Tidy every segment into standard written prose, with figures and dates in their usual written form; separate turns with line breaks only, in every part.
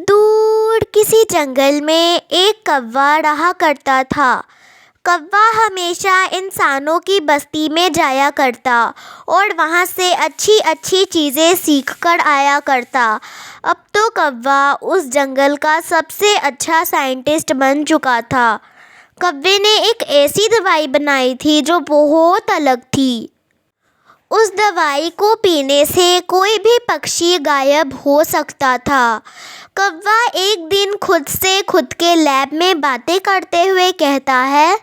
दूर किसी जंगल में एक कौवा रहा करता था। कौवा हमेशा इंसानों की बस्ती में जाया करता और वहाँ से अच्छी अच्छी चीज़ें सीख कर आया करता। अब तो कौवा उस जंगल का सबसे अच्छा साइंटिस्ट बन चुका था। कौवे ने एक ऐसी दवाई बनाई थी जो बहुत अलग थी। उस दवाई को पीने से कोई भी पक्षी गायब हो सकता था। कौवा एक दिन खुद से खुद के लैब में बातें करते हुए कहता है,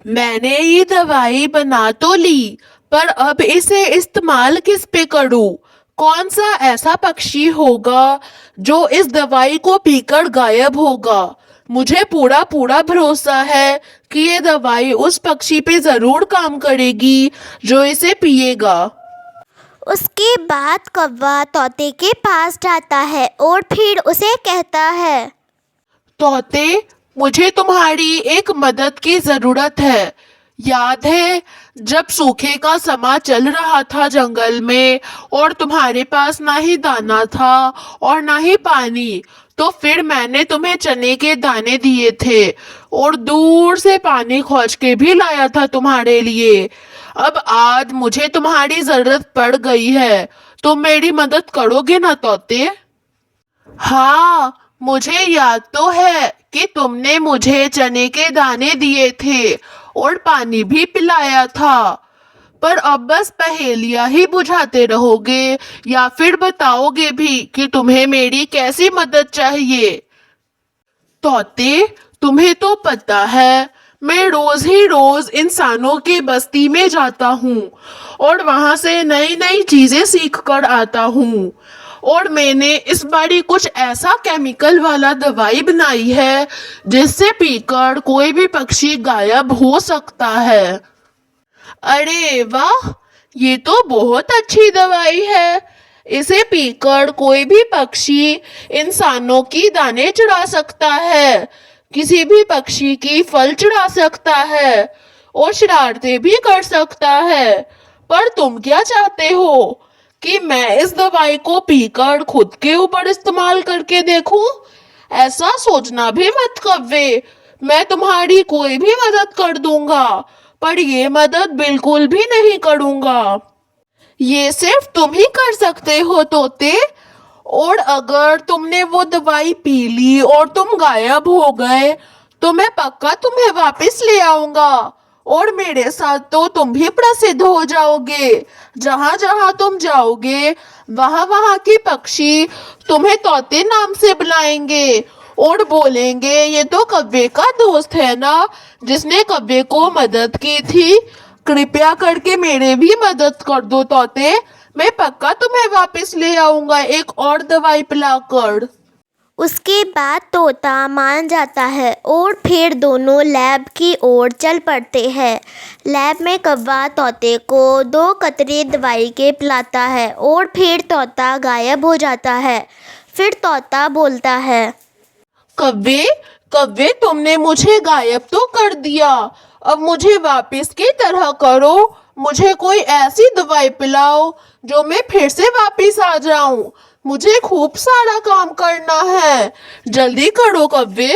मैंने ये दवाई बना तो ली, पर अब इसे इस्तेमाल किस पे करूं? कौन सा ऐसा पक्षी होगा जो इस दवाई को पीकर गायब होगा? मुझे पूरा पूरा भरोसा है कि ये दवाई उस पक्षी पे जरूर काम करेगी जो इसे पिएगा।
उसके बाद कौवा तोते के पास जाता है और फिर उसे कहता है,
तोते, मुझे तुम्हारी एक मदद की जरूरत है। याद है जब सूखे का समा चल रहा था जंगल में और तुम्हारे पास ना ही दाना था और ना ही पानी, तो फिर मैंने तुम्हें चने के दाने दिए थे और दूर से पानी खौंच के भी लाया था तुम्हारे लिए। अब आज मुझे तुम्हारी जरूरत पड़ गई है, तुम मेरी मदद करोगे ना तोते? हाँ, मुझे याद तो है कि तुमने मुझे चने के दाने दिए थे और पानी भी पिलाया था, पर अब बस पहेलियां ही बुझाते रहोगे या फिर बताओगे भी कि तुम्हें मेरी कैसी मदद चाहिए? तोते, तुम्हें तो पता है मैं रोज ही रोज इंसानों की बस्ती में जाता हूँ और वहां से नई नई चीजें सीख कर आता हूँ। और मैंने इस बारी कुछ ऐसा केमिकल वाला दवाई बनाई है जिससे पीकर कोई भी पक्षी गायब हो सकता है। अरे वाह, ये तो बहुत अच्छी दवाई है। इसे पीकर कोई भी पक्षी इंसानों की दाने चुरा सकता है, किसी भी पक्षी की फल चुरा सकता है और शरारतें भी कर सकता है। पर तुम क्या चाहते हो कि मैं इस दवाई को पीकर खुद के ऊपर इस्तेमाल करके देखूं? ऐसा सोचना भी मत कव्वे। मैं तुम्हारी कोई भी मदद कर दूंगा, पर ये मदद बिल्कुल भी नहीं करूंगा। ये सिर्फ तुम ही कर सकते हो तोते। और अगर तुमने वो दवाई पी ली और तुम गायब हो गए तो मैं पक्का तुम्हें वापस ले आऊंगा और मेरे साथ तो तुम भी प्रसिद्ध हो जाओगे। जहां जहां तुम जाओगे वहां वहां के पक्षी तुम्हें तोते नाम से बुलाएंगे और बोलेंगे, ये तो कव्वे का दोस्त है ना जिसने कव्वे को मदद की थी। कृपया करके मेरे भी मदद कर दो तोते, मैं पक्का तुम्हें वापस ले आऊंगा एक और दवाई पिलाकर।
उसके बाद तोता मान जाता है और फिर दोनों लैब की ओर चल पड़ते हैं। लैब में कौवा तोते को 2 कतरे दवाई के पिलाता है और फिर तोता गायब हो जाता है। फिर तोता बोलता है,
कव्वे, कव्वे, तुमने मुझे गायब तो कर दिया, अब मुझे वापस की तरह करो। मुझे कोई ऐसी दवाई पिलाओ जो मैं फिर से वापस आ जाऊं। मुझे खूब सारा काम करना है, जल्दी करो कव्वे।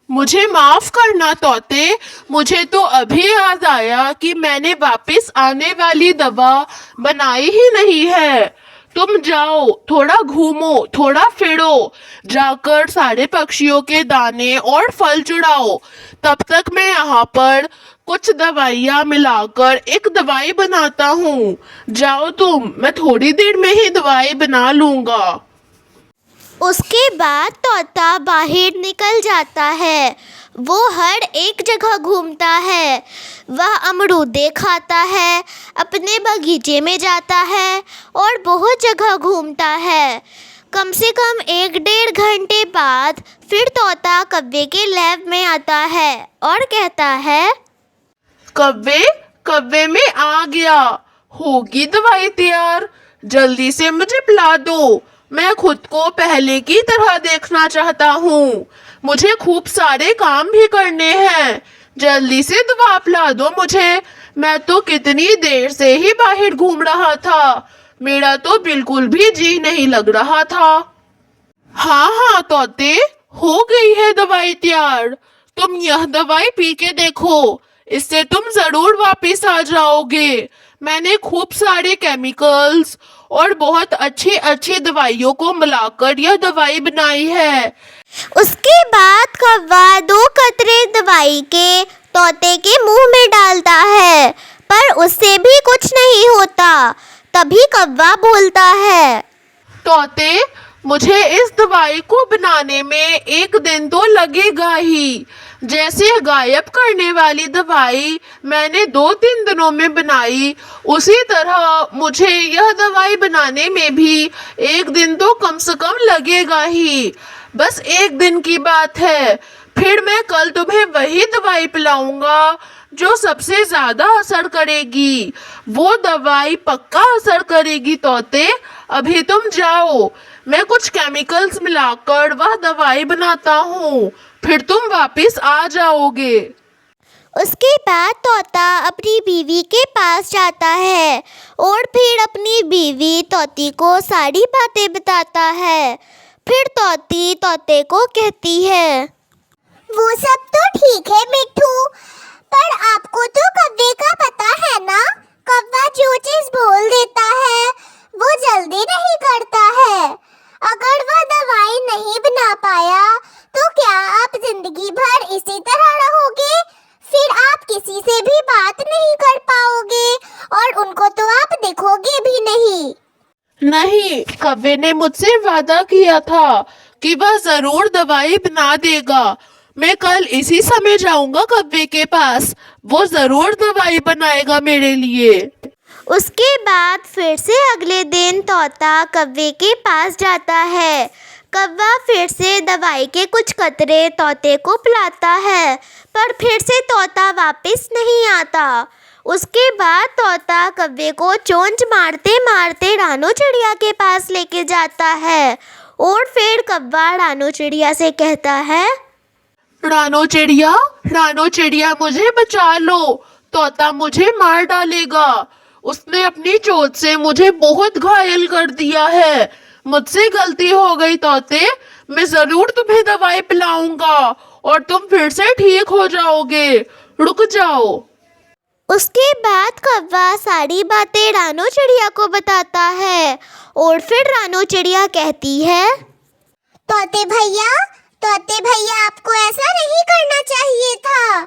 मुझे माफ करना तोते, मुझे तो अभी याद आया कि मैंने वापस आने वाली दवा बनाई ही नहीं है। तुम जाओ, थोड़ा घूमो, थोड़ा फिरो, जाकर सारे पक्षियों के दाने और फल चुराओ। तब तक मैं यहाँ पर कुछ दवाइयाँ मिलाकर एक दवाई बनाता हूँ। जाओ तुम, मैं थोड़ी देर में ही दवाई बना लूंगा।
उसके बाद तोता बाहर निकल जाता है। वो हर एक जगह घूमता है। वह अमरूदे खाता है, अपने बगीचे में जाता है और बहुत जगह घूमता है। कम से कम 1-1.5 घंटे बाद फिर तोता कव्वे के लैब में आता है और कहता है,
कव्वे, कव्वे, मैं आ गया। होगी दवाई तैयार? जल्दी से मुझे पिला दो। मैं खुद को पहले की तरह देखना चाहता हूँ। मुझे खूब सारे काम भी करने हैं। जल्दी से दवा पिला दो मुझे। मैं तो कितनी देर से ही बाहर घूम रहा था, मेरा तो बिल्कुल भी जी नहीं लग रहा था। हाँ हाँ तोते, हो गई है दवाई तैयार। तुम यह दवाई पी के देखो, इससे तुम जरूर वापस आ जाओगे। मैंने खूब सारे केमिकल्स और बहुत अच्छी अच्छी दवाइयों को मिलाकर यह दवाई बनाई है।
उसके बाद कौवा 2 कतरे दवाई के तोते के मुंह में डालता है, पर उससे भी कुछ नहीं होता। तभी कौवा बोलता है,
तोते, मुझे इस दवाई को बनाने में 1 दिन तो लगेगा ही। जैसे गायब करने वाली दवाई मैंने 2-3 दिनों में बनाई, उसी तरह मुझे यह दवाई बनाने में भी 1 दिन तो कम से कम लगेगा ही। बस 1 दिन की बात है। फिर मैं कल तुम्हें वही दवाई पिलाऊंगा जो सबसे ज्यादा असर करेगी। वो दवाई पक्का असर करेगी तोते। अभी तुम जाओ, मैं कुछ केमिकल्स मिलाकर वह दवाई बनाता हूँ, फिर तुम वापस आ जाओगे।
उसके बाद तोता अपनी बीवी के पास जाता है और फिर अपनी बीवी तोती को सारी बातें बताता है। फिर तोती तोते को कहती है, वो सब तो ठीक है मिट्ठू, पर आपको तो कौवे का पता है ना, कौवा जो चीज बोल देता है वो जल्दी नहीं करता है। अगर वह दवाई नहीं बना पाया तो क्या आप जिंदगी भर इसी तरह रहोगे? फिर आप किसी से भी बात नहीं कर पाओगे और उनको तो आप देखोगे भी नहीं।
नहीं, कौवे ने मुझसे वादा किया था कि वह जरूर दवाई बना देगा। मैं कल इसी समय जाऊंगा कौवे के पास, वो जरूर दवाई बनाएगा मेरे लिए।
उसके बाद फिर से अगले दिन तोता कौवे के पास जाता है। कौवा फिर से दवाई के कुछ कतरे तोते को पिलाता है, पर फिर से तोता वापस नहीं आता। उसके बाद तोता कौवे को चोंच मारते मारते रानो चिड़िया के पास लेके जाता है और फिर कौवा रानो चिड़िया से कहता है,
रानो चिड़िया मुझे बचा लो, तोता मुझे मार डालेगा। उसने अपनी चोंच से मुझे बहुत घायल कर दिया है। मुझसे गलती हो गई तोते, मैं जरूर तुम्हें दवाई पिलाऊंगा और तुम फिर से ठीक हो जाओगे। रुक जाओ।
उसके बाद कौवा सारी बातें रानो चिड़िया को बताता है और फिर रानो चिड़िया कहती है, तोते भैया आपको ऐसा नहीं करना चाहिए था।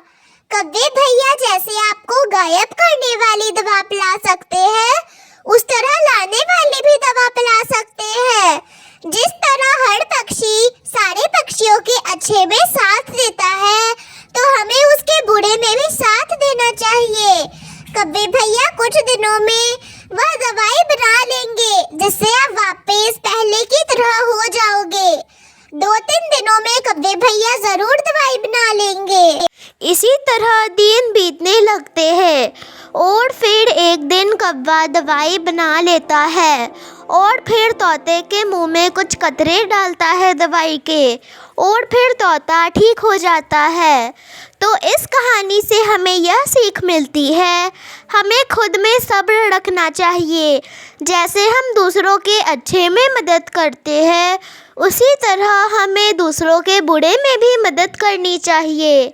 कौवे भैया जैसे आपको गायब करने वाली दवा पिला सकते हैं, उस तरह लाने वाली भी दवा पिला सकते हैं। जिस तरह हर पक्षी सारे पक्षियों के अच्छे में साथ देता है, तो हमें उसके बुरे में भी साथ देना चाहिए। कौवे भैया कुछ दिनों में वह दवाई बना लेंगे, जिससे आप वापस पहले की तरह हो जाओगे। 2-3 दिनों में कौवे भैया जरूर दवाई बना लेंगे। इसी तरह दिन बीतने लगते हैं और फिर एक दिन कौवा दवाई बना लेता है और फिर तोते के मुंह में कुछ कतरे डालता है दवाई के और फिर तोता ठीक हो जाता है। तो इस कहानी से हमें यह सीख मिलती है, हमें खुद में सब्र रखना चाहिए। जैसे हम दूसरों के अच्छे में मदद करते हैं, उसी तरह हमें दूसरों के बुरे में भी मदद करनी चाहिए।